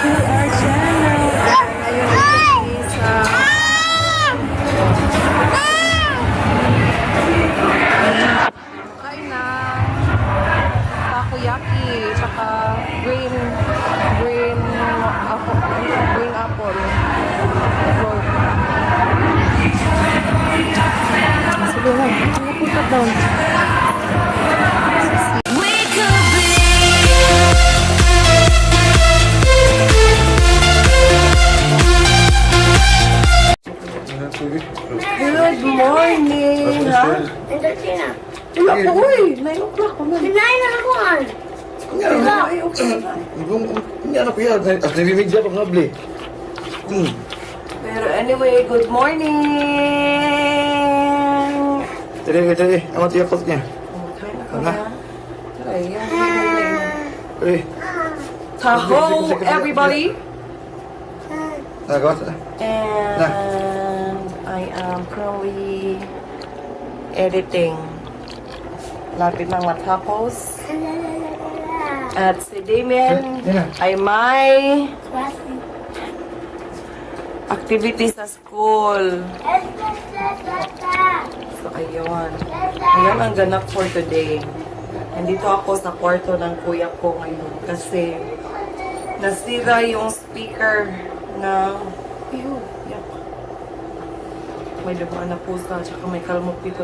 our channel. Ngayon sa kain na takoyaki tsaka green apple roll. Sige lang, napunta down. Good morning, ha? Wala pa, uy! 9 o'clock pa man. Wala, ay, okay na. Hindi anak ko yan. At nabimigya pang habli. Pero anyway, good morning! Tadi. Amat yakot niya. Kain na ka Ano? na. Try, yan. Tadi. Taho, everybody! Nagawa. And I am currently editing. Lapit nang matapos. At si Damien ay may activity sa school. So, ayun. Ayan ang ganap for today. Nandito ako sa kwarto ng kuya ko ngayon kasi nasira yung speaker ng yuck. May dumaan na pusa tsaka may kalmot dito.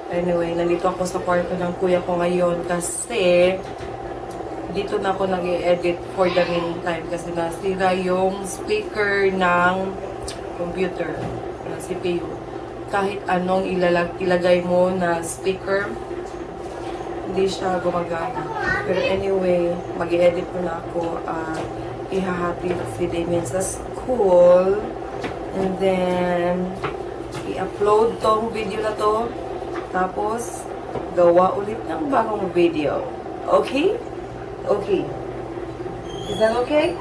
Anyway, nandito ako sa kwarto ng kuya ko ngayon kasi dito na ako nag-edit for the meantime kasi nasira yung speaker ng computer, ng CPU. Kahit anong ilagay mo na speaker, hindi siya gumagana. Pero anyway, mag-edit ko na ako. Ihahatid si Damien sa school. And then, i-upload tong video na to. Tapos, gawa ulit ng bagong video. Okay? Okay. Is that okay?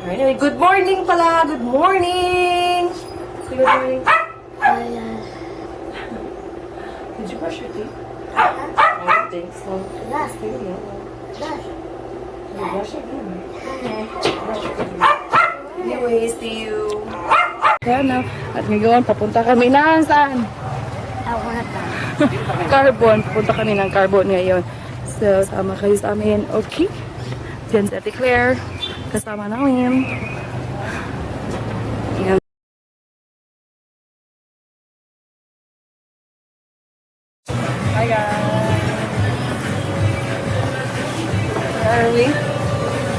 Anyway, good morning pala! Good morning! Say good morning. Did you brush your teeth? I don't think so. Still, yeah. You brush it again. Brush it again. Anyway, see you. Kaya na. At ngayon, papunta kami ng saan? Carbon. Papunta kami ng Carbon ngayon. So, sama kayo sa amin. Okay? Diyan si Ate Claire. Kasama namin. Yan. Hi guys. Where are we?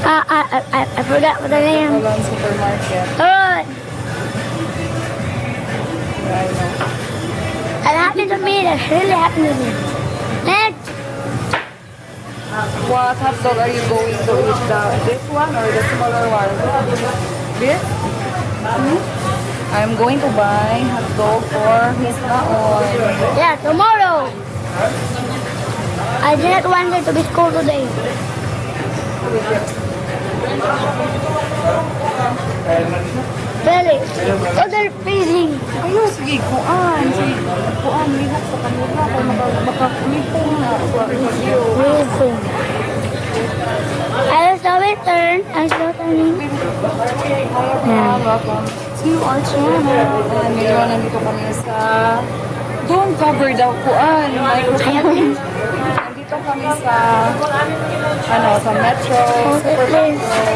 I forgot what I am. Colon Supermarket. Oh, Yeah, I know. that happened to me. That really happened to me. Next. What hot dog are you going to eat? This one or the smaller one? This? I'm going to buy hot dog for Miss Naon. Yeah, tomorrow. I didn't want it to be school today. Really? So they're freezing. Ayun, sige, kuan. Sige, kuan, lihok sa kanila. Kaya makakulipong na. Freezing. I saw it turn. I saw turning. Welcome to our channel. And ngayon, nandito kami sa don't cover daw kuan. Microphone. Nandito kami sa sa Metro. Super Metro.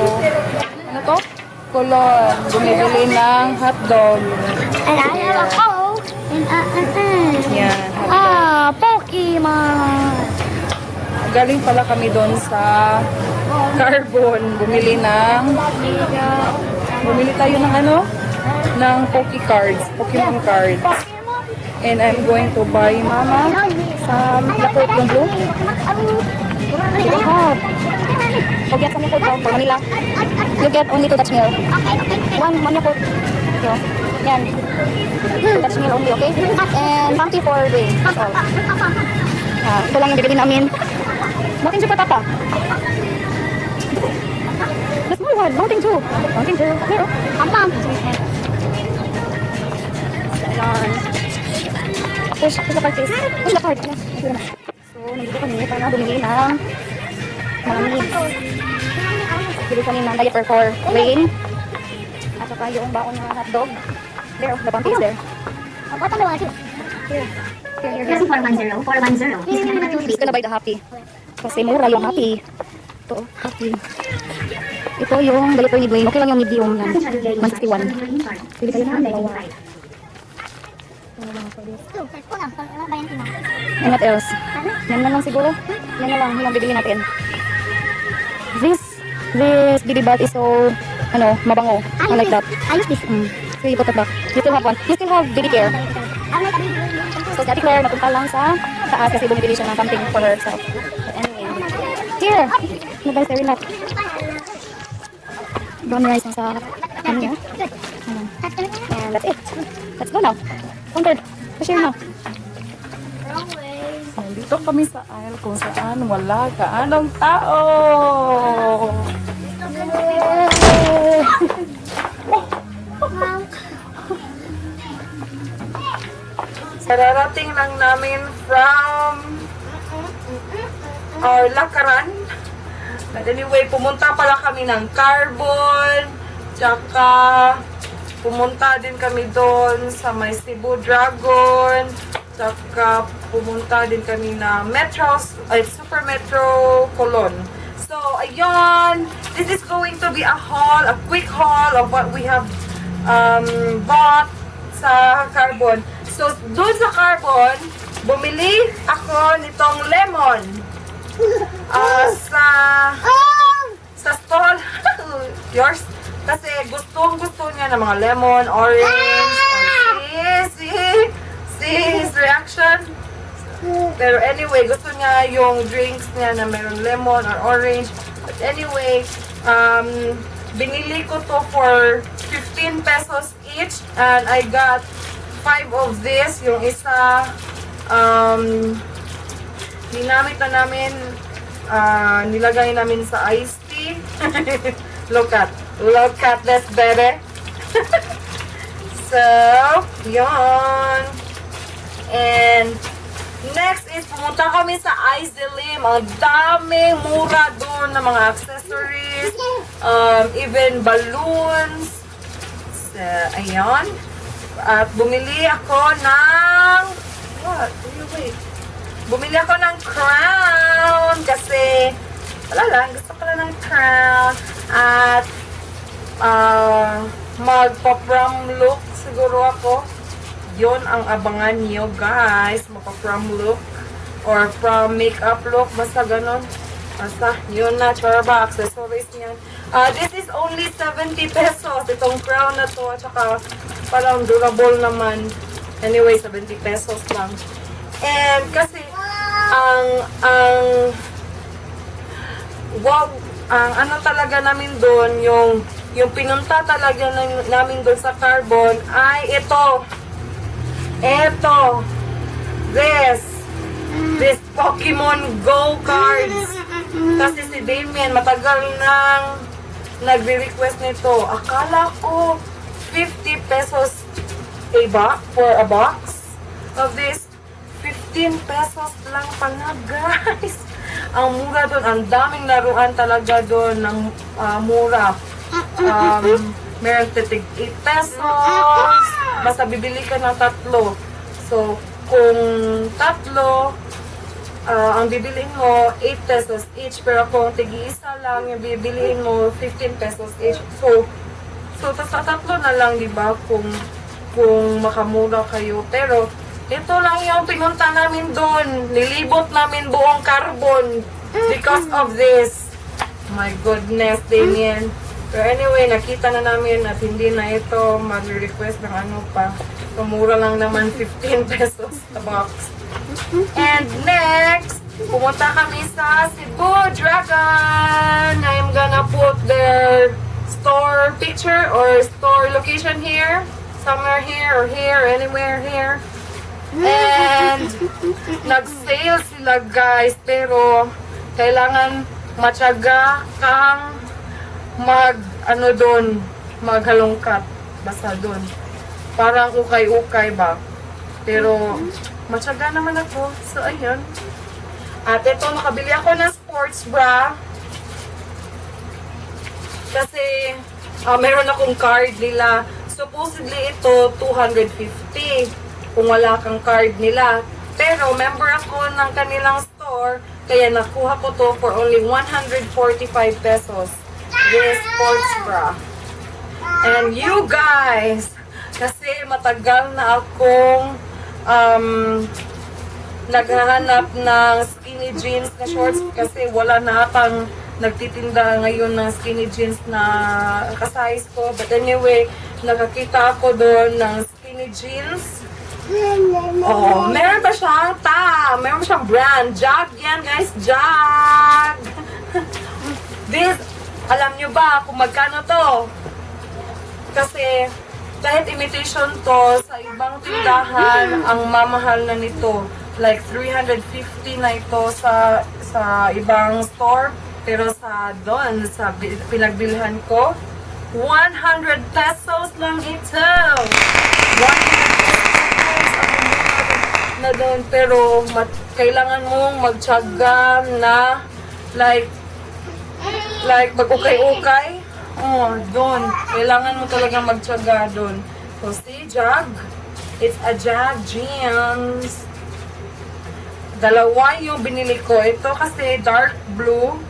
Ano to? Colon. Bumibili ng hotdog. And I have a Coke. And Yan, hotdog. Pokemon. Galing pala kami doon sa Carbon. Bumili tayo ng ng Pokemon cards. And I'm going to buy Mama some Yakult Blue. Go get some Yakult for Manila. You get only 2 Dutch meal. One Yakult. So, yan. 2 Dutch meal only, okay? And bounty for Ray. That's all. Ito lang yung bibili namin. Mountain Dew pa, Papa. The small one, Mountain Dew. Mountain Dew. Meron. Ampam. Ayan. Push sa card case. Uy, la card. So, nandito kami para bumili ng mga needs. Bili kami ng diaper for Rain. At saka yung baon na hotdog. There, the bounty is there. What ano ito? Here. Here. Kasi 410. 410. He's gonna buy the Happy. Kasi mura yung Happy. Ito, Happy. Ito yung diaper ni Dwayne. Okay lang yung medium yan. 161. Pili kayo na dalawa. And what else? Yan na lang siguro. Yan na lang yung bibili natin. This baby bath is so, mabango. I like that. I use this. So you put it back. You still have one. You still have baby care. So Daddy Claire, napunta lang sa taas kasi bumibili siya ng something for herself. But anyway. Here! Ano ba yung Serenat? Brown rice lang sa kanya. And that's it. Let's go now. Conquered. Pa-share na. Dito kami sa aisle kung saan wala kaanong tao. Kararating lang namin from our lakaran. But anyway, pumunta pala kami ng Carbon. Tsaka pumunta din kami doon sa may Cebu Dragon. Tsaka pumunta din kami na Super Metro Colon. So, ayun. This is going to be a quick haul of what we have bought sa Carbon. So, doon sa Carbon, bumili ako nitong lemon. Sa stall, yours. Kasi gusto niya ng mga lemon, orange, see his reaction. Pero anyway, gusto niya yung drinks niya na mayroon lemon or orange. But anyway, binili ko to for 15 pesos each. And I got 5 of this. Yung isa, nilagay namin sa iced tea. Look at this baby. So, yun. And next is pumunta kami sa Ice Dilim. Ang daming mura doon na mga accessories, even balloons. So, ayun. At bumili ako ng bumili ako ng crown kasi wala lang, gusto ko lang ng crown. At magpa-prom look siguro ako. Yun ang abangan niyo, guys. Magpa-prom look or prom makeup look, basta ganon. Basta yun na, charaba, accessories niyan. This is only 70 pesos itong crown na to, at saka parang durable naman. Anyway, 70 pesos lang. And kasi ang ano talaga namin doon, yung pinunta talaga namin doon sa Carbon ay ito, this Pokemon Go cards. Kasi si Damien matagal nang nagre-request nito. Akala ko 50 pesos for a box of this. 15 pesos lang pala, guys. Ang mura doon. Ang daming laruan talaga doon ng mura. Meron titig 8 pesos. Basta bibili ka ng 3. So, kung 3, ang bibiliin mo 8 pesos each. Pero kung tig-isa lang, yung bibiliin mo 15 pesos each. So sa 3 na lang, diba? Kung makamura kayo. Pero, ito lang yung pinunta namin doon. Nilibot namin buong Carbon because of this. My goodness, Damien. Pero anyway, nakita na namin at hindi na ito mag-request ng ano pa. Mura lang naman 15 pesos a box. And next, pumunta kami sa Cebu Dragon. I'm gonna put their store picture or store location here. Somewhere here or here, anywhere here. And nag-sale sila, guys, pero kailangan matyaga kang maghalongkat basta doon. Parang ukay-ukay ba? Pero matyaga naman ako. So ayun. At ito, nakabili ako ng sports bra. Kasi meron akong card nila. Supposedly ito 250 kung wala kang card nila. Pero member ako ng kanilang store, kaya nakuha ko to for only 145 pesos. This sports bra. And you guys, kasi matagal na akong naghahanap ng skinny jeans na shorts kasi wala na atang nagtitinda ngayon ng skinny jeans na kasize ko. But anyway, nakakita ako doon ng skinny jeans. Oh, meron ba siyang meron ba siyang brand? Jag yan guys, Jag! This, alam nyo ba kung magkano to? Kasi kahit imitation to, sa ibang tindahan, ang mamahal na nito. Like 350 na ito sa ibang store. Pero sa doon, sa pinagbilhan ko, 100 pesos lang ito. 100 pesos na doon. Pero kailangan mong magtyaga na like mag-ukay-ukay. Oh, doon. Kailangan mo talaga magtyaga doon. So, see, Jag. It's a Jag jeans. Dalawa yung binili ko. Ito kasi dark blue.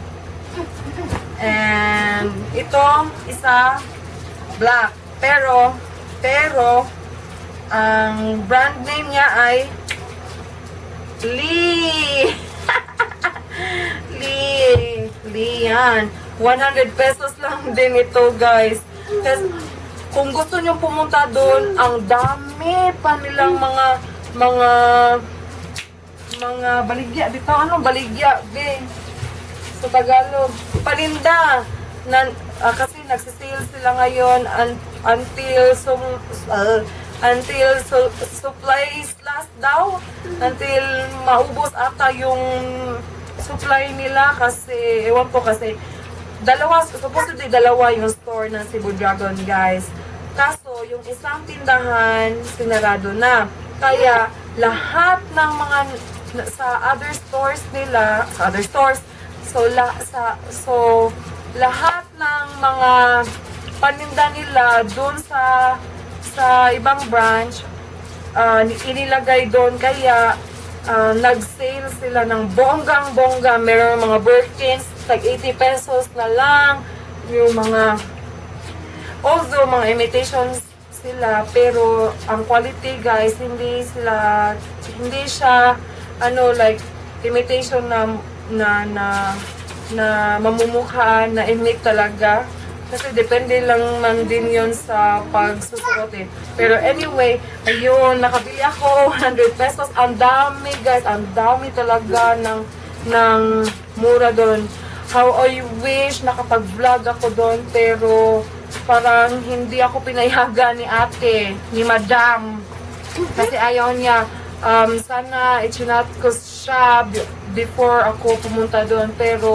And ito, isa, black. Pero, ang brand name niya ay Lee. Lee yan. 100 pesos lang din ito, guys. Kasi kung gusto nyo pumunta doon, ang dami pa nilang mga baligya. Dito, ano? Baligya, be. Sa Tagalog. Paninda. Kasi nagsisale sila ngayon until supplies last daw. Until maubos ata yung supply nila kasi, ewan ko kasi, supposedly dalawa yung store ng Cebu Dragon, guys. Kaso, yung isang tindahan, sinarado na. Kaya, lahat ng mga sa other stores nila, so lahat ng mga paninda nila doon sa ibang branch, inilagay doon. Kaya, nag-sale sila ng bonggang-bongga. Meron mga Birkins, tag 80 pesos na lang. Yung although mga imitations sila, pero ang quality, guys, hindi siya like imitation na mamumukha na imit talaga. Kasi depende lang man din yun sa pagsusuot eh. Pero anyway, ayun, nakabili ako 100 pesos. Ang dami, guys, ang dami talaga ng mura doon. How I wish nakapag-vlog ako doon, pero parang hindi ako pinayagan ni ate, ni madam. Kasi ayaw niya. Sana i-chinat ko siya before ako pumunta doon. Pero,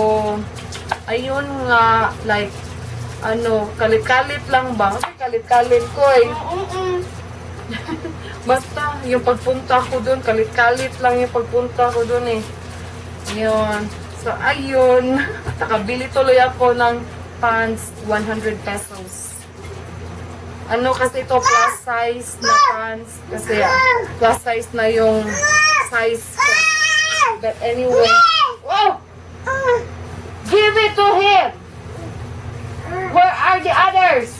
ayun nga, like, kalit-kalit lang ba? Kasi kalit-kalit ko eh. Basta, yung pagpunta ko doon, kalit-kalit lang yung pagpunta ko doon eh. Yun. So, ayun. Nakabili tuloy ako ng pants, 100 pesos. Kasi ito plus size na pants. Kasi plus size na yung size ko. But anyway. Whoa! Give it to him! Where are the others?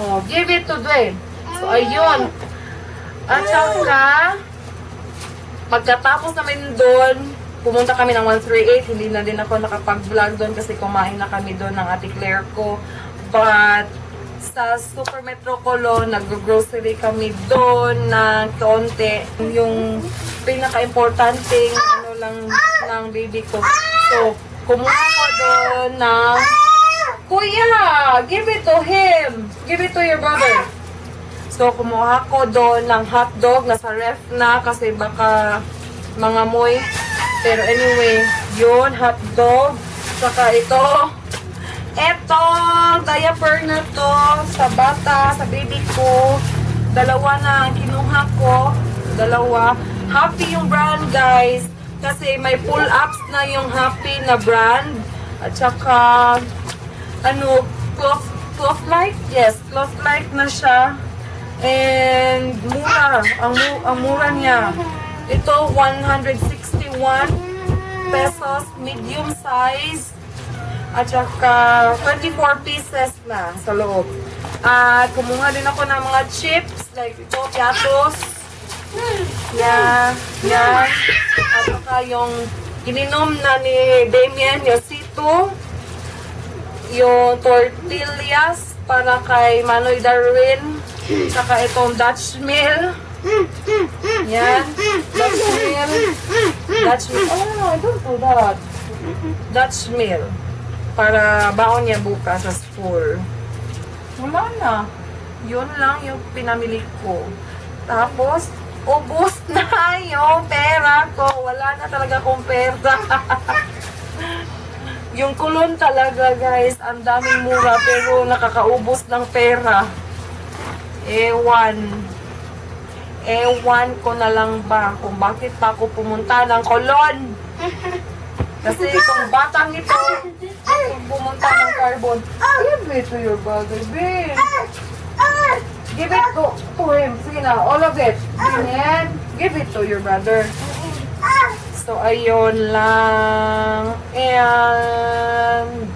Oh, give it to Dwayne. So, ayun. At saka, pagkatapos namin doon, pumunta kami ng 138. Hindi na din ako nakapag-vlog doon kasi kumain na kami doon ng Ate Claire ko. But, sa Super Metro Colo, nag-grocery kami doon ng konti. Yung pinaka-importanting lang ng baby ko. So, kumuha ko doon ng Kuya, give it to him. Give it to your brother. So, kumuha ko doon ng hotdog. Nasa ref na kasi baka mangamoy. Pero anyway, yun, hotdog. Saka ito. Etong diaper na to sa bata, sa baby ko. Dalawa na ang kinuha ko. Dalawa. Happy yung brand, guys. Kasi may pull-ups na yung Happy na brand. At saka, ano, cloth-like? Yes, cloth-like na siya. And mura. Ang mura niya. Ito, 161 pesos, medium size. At saka, 24 pieces na sa loob. At kumuha din ako ng mga chips, like ito, piatos. Yan. Yan. At saka yung ininom na ni Damien, Yosito. Yung tortillas para kay Manoy Darwin. Saka itong Dutch meal. Yan. Dutch meal. Dutch meal. Oh, I don't know that. Dutch meal. Para baon niya bukas sa school. Wala na. Yun lang yung pinamili ko. Tapos, ubos na yung pera ko. Wala na talaga akong pera. Yung kulon talaga, guys. Ang daming mura pero nakakaubos ng pera. Ewan ko na lang ba kung bakit pa ako pumunta ng Colon. Kasi itong batang ito, kung pumunta ng Carbon, give it to your brother, babe. Give it to him. Sige na, all of it. Ganyan. Give it to your brother. So, ayun lang. And,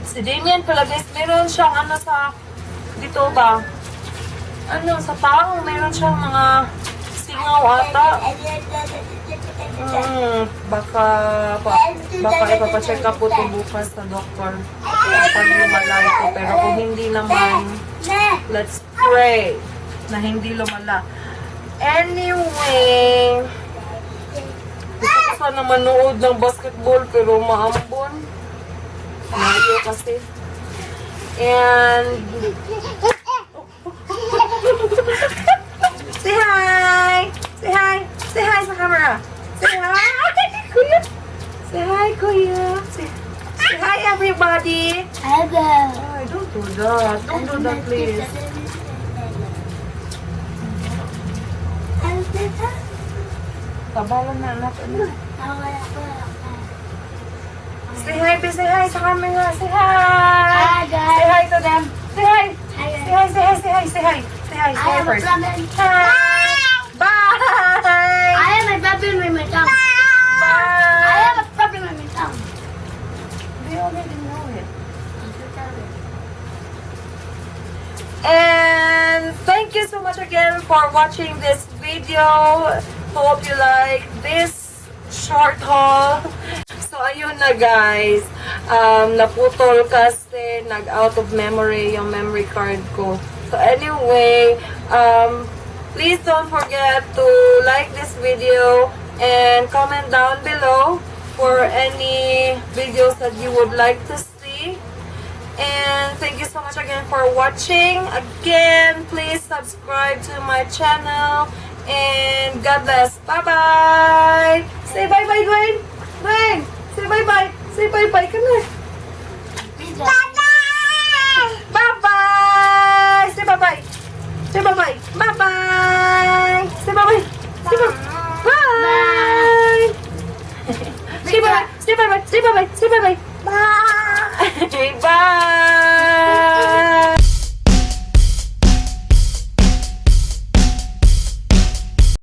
si Damien pala, guys, meron siyang ano sa, dito ba? Ano, sa taong meron siyang mga singaw ata. Baka ipapacheck up po ito bukas sa doktor. Kapag lumala ito. Pero kung hindi naman, let's pray na hindi lumala. Anyway, gusto ko sana manood ng basketball pero maambon. Malayo kasi. And, say hi! Say hi! Say hi sa camera! Say hi, Kuya! Say hi, Kuya! Say hi, everybody! Hello. Ay, don't do that. Don't do that, please. Tabalan na natin. Say hi, be say hi sa camera. Say hi! Hi, guys. Say hi to them. Say hi! Hi, Say hi, say hi, say hi, say hi. Say hi, say hi first. Hi! Bye! I have a problem with my tongue. I Bye! have a problem with my tongue. They already know it. And thank you so much again for watching this video. Hope you like this short haul. So ayun na guys, naputol kasi nag-out of memory yung memory card ko. So anyway, please don't forget to like this video and comment down below for any videos that you would like to see. And thank you so much again for watching. Again, please subscribe to my channel. And God bless. Bye-bye. Say bye-bye, Dwayne. Dwayne, say bye-bye. Say bye-bye. Come here. Bye-bye. Say bye-bye. Say bye-bye. Bye-bye. Say bye-bye. Say bye-bye. Bye. Say bye-bye. Say bye-bye. Say bye-bye. Say bye-bye.